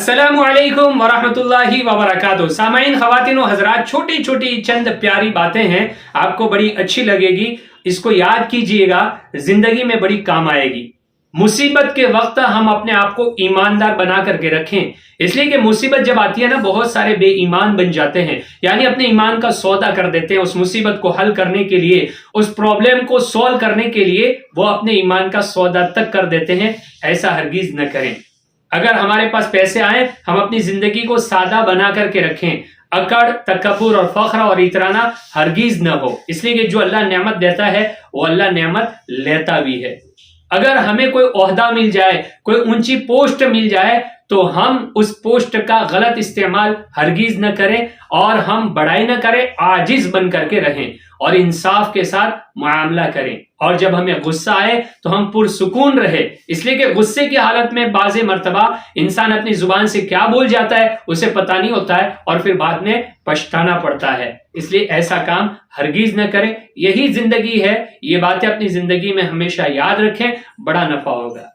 अस्सलामुअलैकुम वरहमतुल्लाहि वबरकातुहू। सामाईन, ख़वातीन व हज़रात, छोटी छोटी चंद प्यारी बातें हैं, आपको बड़ी अच्छी लगेगी। इसको याद कीजिएगा, जिंदगी में बड़ी काम आएगी। मुसीबत के वक्त हम अपने आप को ईमानदार बना करके रखें, इसलिए कि मुसीबत जब आती है ना, बहुत सारे बेईमान बन जाते हैं, यानी अपने ईमान का सौदा कर देते हैं। उस मुसीबत को हल करने के लिए, उस प्रॉब्लम को सॉल्व करने के लिए वो अपने ईमान का सौदा तक कर देते हैं। ऐसा हरगिज न करें। अगर हमारे पास पैसे आए, हम अपनी जिंदगी को सादा बना करके रखें। अकड़, तकब्बुर और फख्र और इतराना हरगिज न हो, इसलिए कि जो अल्लाह नेमत देता है वो अल्लाह नेमत लेता भी है। अगर हमें कोई ओहदा मिल जाए, कोई ऊंची पोस्ट मिल जाए, तो हम उस पोस्ट का गलत इस्तेमाल हरगिज न करें और हम बड़ाई न करें, आजिज बन करके रहें और इंसाफ के साथ मुआमला करें। और जब हमें गुस्सा आए तो हम पुरसुकून रहे, इसलिए कि गुस्से की हालत में बाज़े मर्तबा इंसान अपनी जुबान से क्या बोल जाता है उसे पता नहीं होता है और फिर बाद में पछताना पड़ता है। इसलिए ऐसा काम हरगिज न करें। यही जिंदगी है, ये बातें अपनी जिंदगी में हमेशा याद रखें, बड़ा नफा होगा।